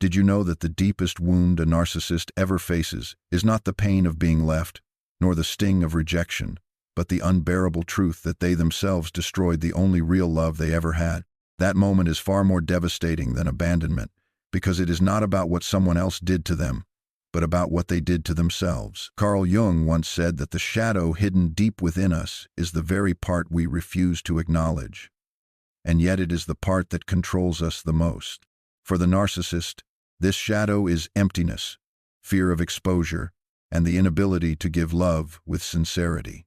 Did you know that the deepest wound a narcissist ever faces is not the pain of being left, nor the sting of rejection, but the unbearable truth that they themselves destroyed the only real love they ever had? That moment is far more devastating than abandonment, because it is not about what someone else did to them, but about what they did to themselves. Carl Jung once said that the shadow hidden deep within us is the very part we refuse to acknowledge, and yet it is the part that controls us the most. For the narcissist, this shadow is emptiness, fear of exposure, and the inability to give love with sincerity.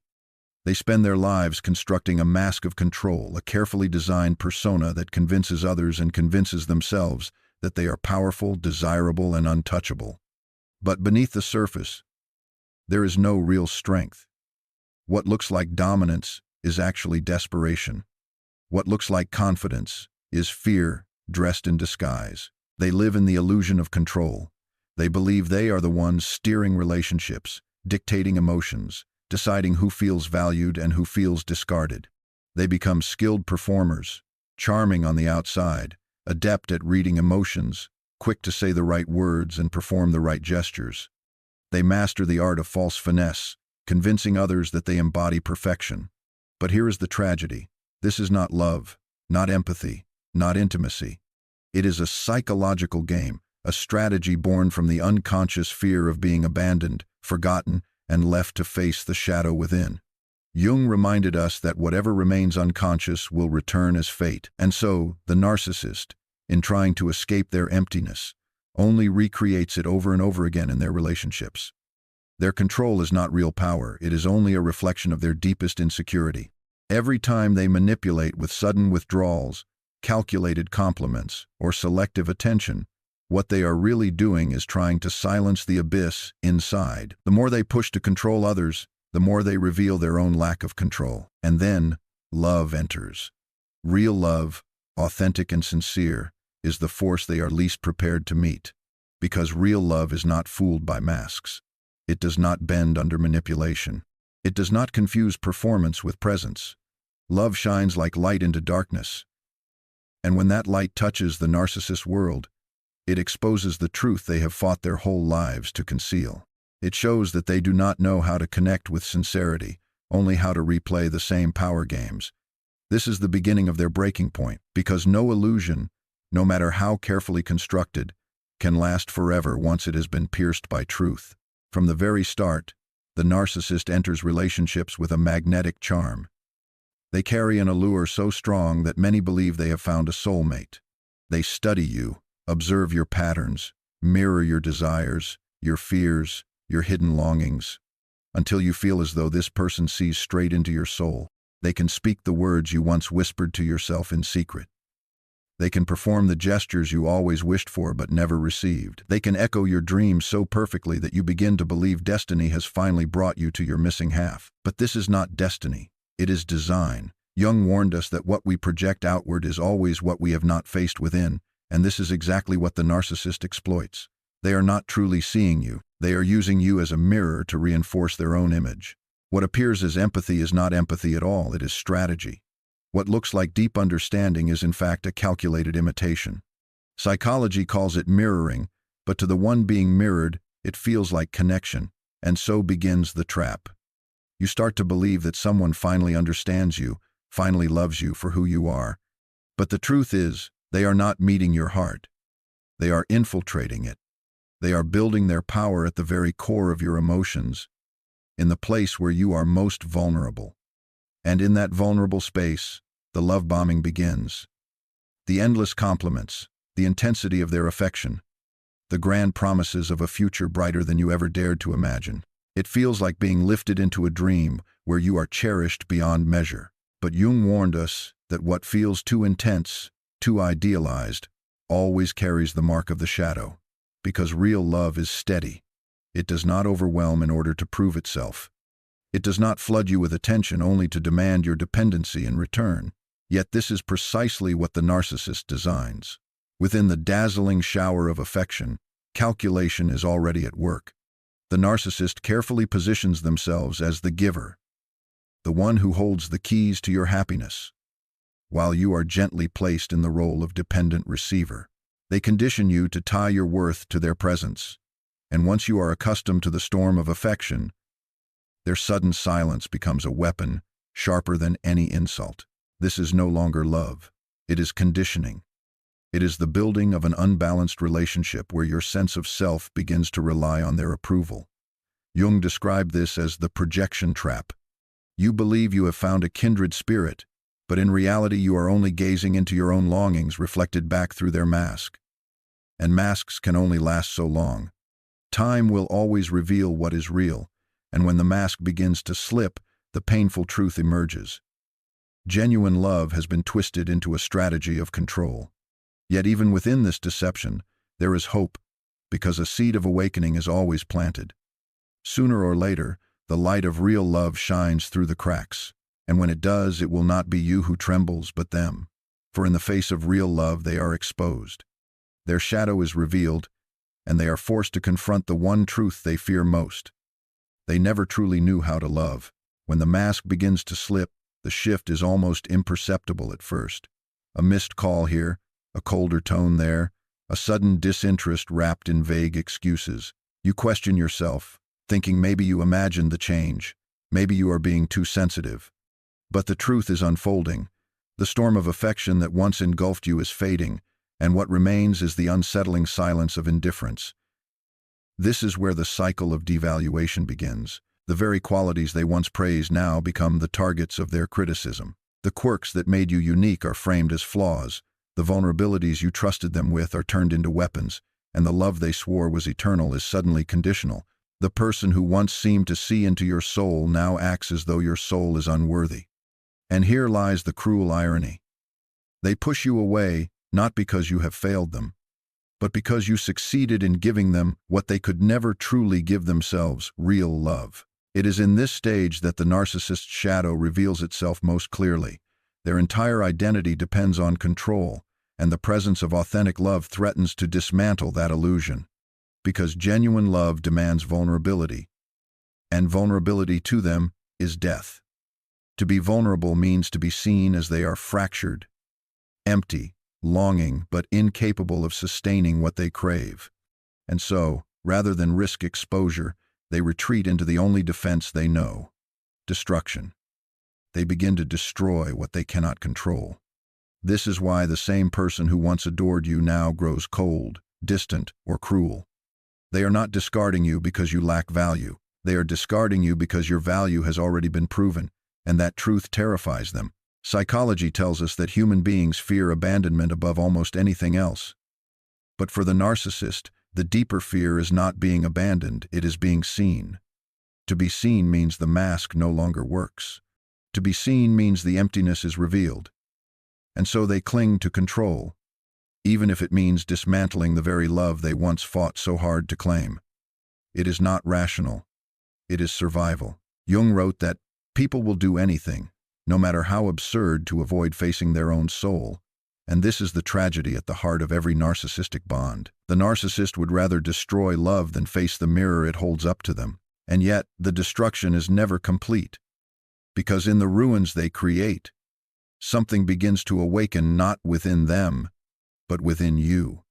They spend their lives constructing a mask of control, a carefully designed persona that convinces others and convinces themselves that they are powerful, desirable, and untouchable. But beneath the surface, there is no real strength. What looks like dominance is actually desperation. What looks like confidence is fear dressed in disguise. They live in the illusion of control. They believe they are the ones steering relationships, dictating emotions, deciding who feels valued and who feels discarded. They become skilled performers, charming on the outside, adept at reading emotions, quick to say the right words and perform the right gestures. They master the art of false finesse, convincing others that they embody perfection. But here is the tragedy. This is not love, not empathy, not intimacy. It is a psychological game, a strategy born from the unconscious fear of being abandoned, forgotten, and left to face the shadow within. Jung reminded us that whatever remains unconscious will return as fate, and so the narcissist, in trying to escape their emptiness, only recreates it over and over again in their relationships. Their control is not real power, it is only a reflection of their deepest insecurity. Every time they manipulate with sudden withdrawals, calculated compliments, or selective attention, what they are really doing is trying to silence the abyss inside. The more they push to control others, the more they reveal their own lack of control. And then, love enters. Real love, authentic and sincere, is the force they are least prepared to meet, because real love is not fooled by masks. It does not bend under manipulation. It does not confuse performance with presence. Love shines like light into darkness. And when that light touches the narcissist's world, it exposes the truth they have fought their whole lives to conceal. It shows that they do not know how to connect with sincerity, only how to replay the same power games. This is the beginning of their breaking point, because no illusion, no matter how carefully constructed, can last forever once it has been pierced by truth. From the very start, the narcissist enters relationships with a magnetic charm. They carry an allure so strong that many believe they have found a soulmate. They study you, observe your patterns, mirror your desires, your fears, your hidden longings, until you feel as though this person sees straight into your soul. They can speak the words you once whispered to yourself in secret. They can perform the gestures you always wished for but never received. They can echo your dreams so perfectly that you begin to believe destiny has finally brought you to your missing half. But this is not destiny. It is design. Jung warned us that what we project outward is always what we have not faced within, and this is exactly what the narcissist exploits. They are not truly seeing you. They are using you as a mirror to reinforce their own image. What appears as empathy is not empathy at all, it is strategy. What looks like deep understanding is in fact a calculated imitation. Psychology calls it mirroring, but to the one being mirrored, it feels like connection, and so begins the trap. You start to believe that someone finally understands you, finally loves you for who you are. But the truth is, they are not meeting your heart. They are infiltrating it. They are building their power at the very core of your emotions, in the place where you are most vulnerable. And in that vulnerable space, the love bombing begins. The endless compliments, the intensity of their affection, the grand promises of a future brighter than you ever dared to imagine. It feels like being lifted into a dream where you are cherished beyond measure. But Jung warned us that what feels too intense, too idealized, always carries the mark of the shadow, because real love is steady. It does not overwhelm in order to prove itself. It does not flood you with attention only to demand your dependency in return. Yet this is precisely what the narcissist designs. Within the dazzling shower of affection, calculation is already at work. The narcissist carefully positions themselves as the giver, the one who holds the keys to your happiness, while you are gently placed in the role of dependent receiver. They condition you to tie your worth to their presence. And once you are accustomed to the storm of affection, their sudden silence becomes a weapon sharper than any insult. This is no longer love. It is conditioning. It is the building of an unbalanced relationship where your sense of self begins to rely on their approval. Jung described this as the projection trap. You believe you have found a kindred spirit, but in reality you are only gazing into your own longings reflected back through their mask. And masks can only last so long. Time will always reveal what is real, and when the mask begins to slip, the painful truth emerges. Genuine love has been twisted into a strategy of control. Yet even within this deception, there is hope, because a seed of awakening is always planted. Sooner or later, the light of real love shines through the cracks, and when it does, it will not be you who trembles, but them. For in the face of real love, they are exposed. Their shadow is revealed, and they are forced to confront the one truth they fear most. They never truly knew how to love. When the mask begins to slip, the shift is almost imperceptible at first. A missed call here, a colder tone there, a sudden disinterest wrapped in vague excuses. You question yourself, thinking maybe you imagined the change, maybe you are being too sensitive. But the truth is unfolding. The storm of affection that once engulfed you is fading, and what remains is the unsettling silence of indifference. This is where the cycle of devaluation begins. The very qualities they once praised now become the targets of their criticism. The quirks that made you unique are framed as flaws. The vulnerabilities you trusted them with are turned into weapons, and the love they swore was eternal is suddenly conditional. The person who once seemed to see into your soul now acts as though your soul is unworthy. And here lies the cruel irony. They push you away, not because you have failed them, but because you succeeded in giving them what they could never truly give themselves, real love. It is in this stage that the narcissist's shadow reveals itself most clearly. Their entire identity depends on control, and the presence of authentic love threatens to dismantle that illusion. Because genuine love demands vulnerability, and vulnerability to them is death. To be vulnerable means to be seen as they are fractured, empty, longing, but incapable of sustaining what they crave. And so, rather than risk exposure, they retreat into the only defense they know: destruction. They begin to destroy what they cannot control. This is why the same person who once adored you now grows cold, distant, or cruel. They are not discarding you because you lack value. They are discarding you because your value has already been proven, and that truth terrifies them. Psychology tells us that human beings fear abandonment above almost anything else. But for the narcissist, the deeper fear is not being abandoned, it is being seen. To be seen means the mask no longer works. To be seen means the emptiness is revealed. And so they cling to control, even if it means dismantling the very love they once fought so hard to claim. It is not rational. It is survival. Jung wrote that people will do anything, no matter how absurd, to avoid facing their own soul. And this is the tragedy at the heart of every narcissistic bond. The narcissist would rather destroy love than face the mirror it holds up to them. And yet, the destruction is never complete. Because in the ruins they create, something begins to awaken not within them, but within you.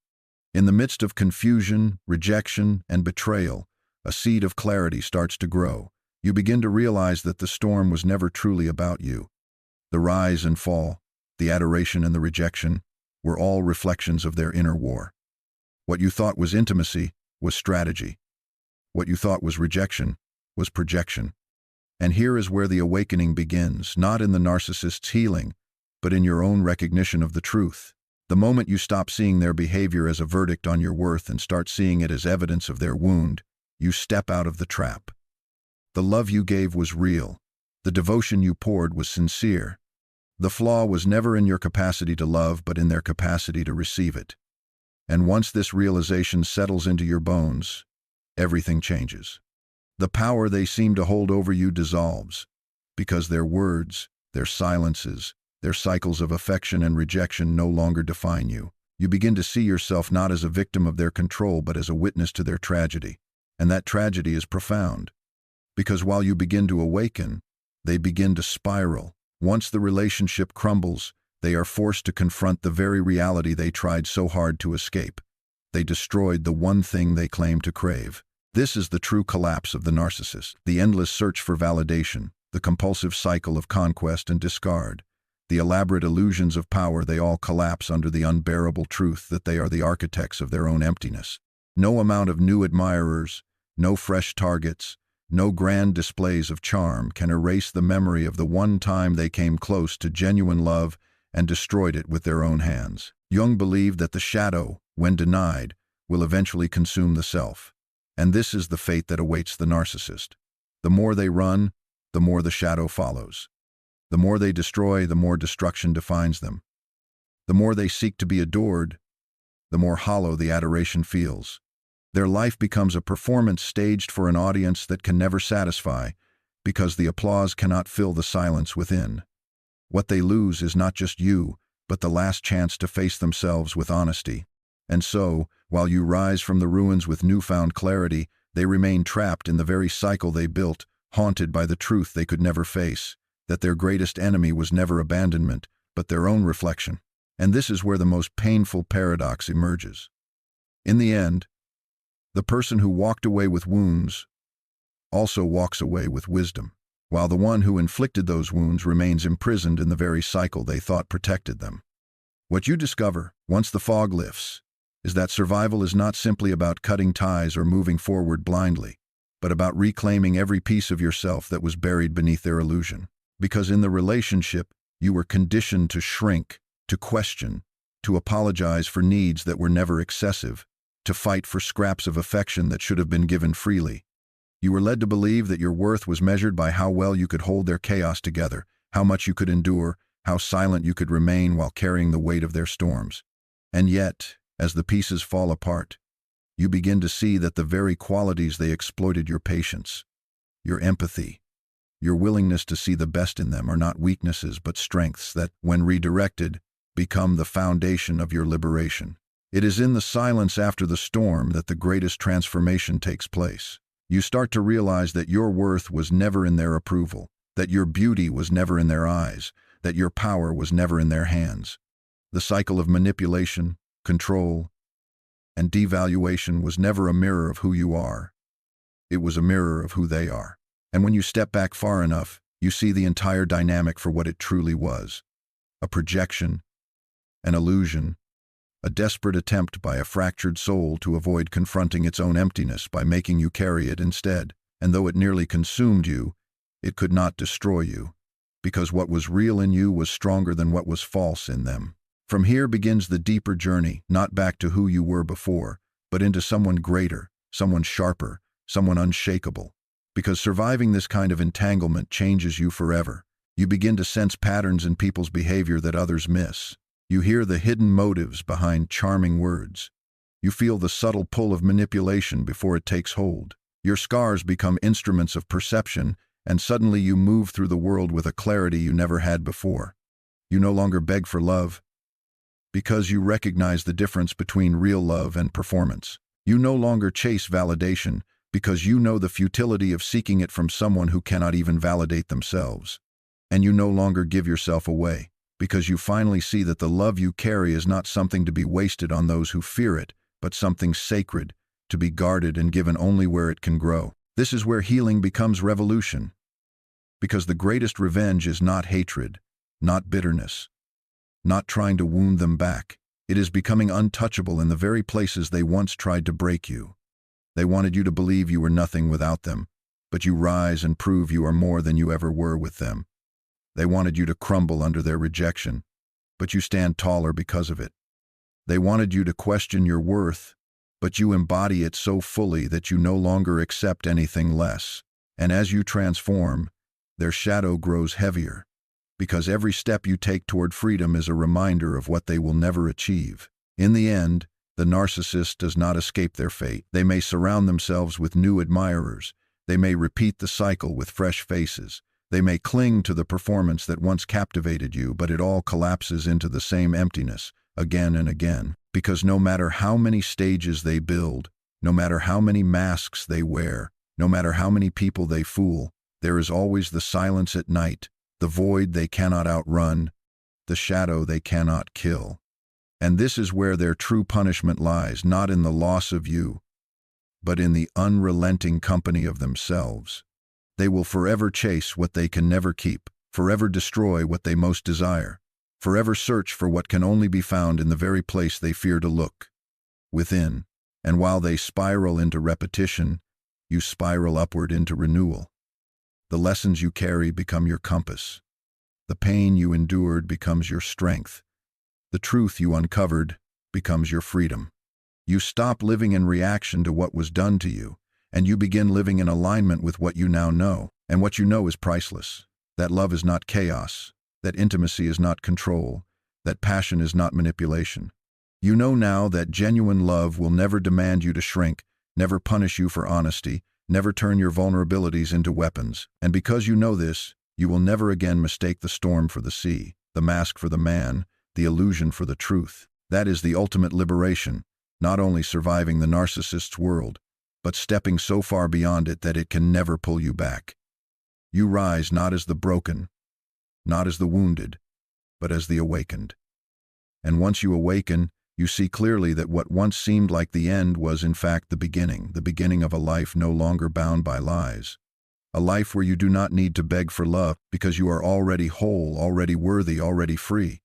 In the midst of confusion, rejection, and betrayal, a seed of clarity starts to grow. You begin to realize that the storm was never truly about you. The rise and fall, the adoration and the rejection, were all reflections of their inner war. What you thought was intimacy was strategy. What you thought was rejection was projection. And here is where the awakening begins, not in the narcissist's healing, but in your own recognition of the truth. The moment you stop seeing their behavior as a verdict on your worth and start seeing it as evidence of their wound, you step out of the trap. The love you gave was real. The devotion you poured was sincere. The flaw was never in your capacity to love, but in their capacity to receive it. And once this realization settles into your bones, everything changes. The power they seem to hold over you dissolves, because their words, their silences, their cycles of affection and rejection no longer define you. You begin to see yourself not as a victim of their control, but as a witness to their tragedy. And that tragedy is profound, because while you begin to awaken, they begin to spiral. Once the relationship crumbles, They are forced to confront the very reality they tried so hard to escape. They destroyed the one thing they claim to crave. This is the true collapse of the narcissist, the endless search for validation, the compulsive cycle of conquest and discard. The elaborate illusions of power, they all collapse under the unbearable truth that they are the architects of their own emptiness. No amount of new admirers, no fresh targets, no grand displays of charm can erase the memory of the one time they came close to genuine love and destroyed it with their own hands. Jung believed that the shadow, when denied, will eventually consume the self. And this is the fate that awaits the narcissist. The more they run, the more the shadow follows. The more they destroy, the more destruction defines them. The more they seek to be adored, the more hollow the adoration feels. Their life becomes a performance staged for an audience that can never satisfy, because the applause cannot fill the silence within. What they lose is not just you, but the last chance to face themselves with honesty. And so, while you rise from the ruins with newfound clarity, they remain trapped in the very cycle they built, haunted by the truth they could never face, that their greatest enemy was never abandonment, but their own reflection. And this is where the most painful paradox emerges. In the end, the person who walked away with wounds also walks away with wisdom, while the one who inflicted those wounds remains imprisoned in the very cycle they thought protected them. What you discover, once the fog lifts, is that survival is not simply about cutting ties or moving forward blindly, but about reclaiming every piece of yourself that was buried beneath their illusion. Because in the relationship, you were conditioned to shrink, to question, to apologize for needs that were never excessive, to fight for scraps of affection that should have been given freely. You were led to believe that your worth was measured by how well you could hold their chaos together, how much you could endure, how silent you could remain while carrying the weight of their storms. And yet, as the pieces fall apart, you begin to see that the very qualities they exploited, your patience, your empathy, your willingness to see the best in them, are not weaknesses but strengths that, when redirected, become the foundation of your liberation. It is in the silence after the storm that the greatest transformation takes place. You start to realize that your worth was never in their approval, that your beauty was never in their eyes, that your power was never in their hands. The cycle of manipulation, control, and devaluation was never a mirror of who you are. It was a mirror of who they are. And when you step back far enough, you see the entire dynamic for what it truly was. A projection, an illusion, a desperate attempt by a fractured soul to avoid confronting its own emptiness by making you carry it instead. And though it nearly consumed you, it could not destroy you, because what was real in you was stronger than what was false in them. From here begins the deeper journey, not back to who you were before, but into someone greater, someone sharper, someone unshakable. Because surviving this kind of entanglement changes you forever. You begin to sense patterns in people's behavior that others miss. You hear the hidden motives behind charming words. You feel the subtle pull of manipulation before it takes hold. Your scars become instruments of perception, and suddenly you move through the world with a clarity you never had before. You no longer beg for love, because you recognize the difference between real love and performance. You no longer chase validation, because you know the futility of seeking it from someone who cannot even validate themselves. And you no longer give yourself away, because you finally see that the love you carry is not something to be wasted on those who fear it, but something sacred, to be guarded and given only where it can grow. This is where healing becomes revolution. Because the greatest revenge is not hatred, not bitterness, not trying to wound them back. It is becoming untouchable in the very places they once tried to break you. They wanted you to believe you were nothing without them, but you rise and prove you are more than you ever were with them. They wanted you to crumble under their rejection, but you stand taller because of it. They wanted you to question your worth, but you embody it so fully that you no longer accept anything less. And as you transform, their shadow grows heavier, because every step you take toward freedom is a reminder of what they will never achieve. In the end, the narcissist does not escape their fate. They may surround themselves with new admirers. They may repeat the cycle with fresh faces. They may cling to the performance that once captivated you, but it all collapses into the same emptiness, again and again. Because no matter how many stages they build, no matter how many masks they wear, no matter how many people they fool, there is always the silence at night, the void they cannot outrun, the shadow they cannot kill. And this is where their true punishment lies, not in the loss of you, but in the unrelenting company of themselves. They will forever chase what they can never keep, forever destroy what they most desire, forever search for what can only be found in the very place they fear to look, within. And while they spiral into repetition, you spiral upward into renewal. The lessons you carry become your compass. The pain you endured becomes your strength. The truth you uncovered becomes your freedom. You stop living in reaction to what was done to you, and you begin living in alignment with what you now know. And what you know is priceless. That love is not chaos. That intimacy is not control. That passion is not manipulation. You know now that genuine love will never demand you to shrink, never punish you for honesty, never turn your vulnerabilities into weapons. And because you know this, you will never again mistake the storm for the sea, the mask for the man, the illusion for the truth. That is the ultimate liberation, not only surviving the narcissist's world, but stepping so far beyond it that it can never pull you back. You rise not as the broken, not as the wounded, but as the awakened. And once you awaken, you see clearly that what once seemed like the end was in fact the beginning of a life no longer bound by lies. A life where you do not need to beg for love because you are already whole, already worthy, already free.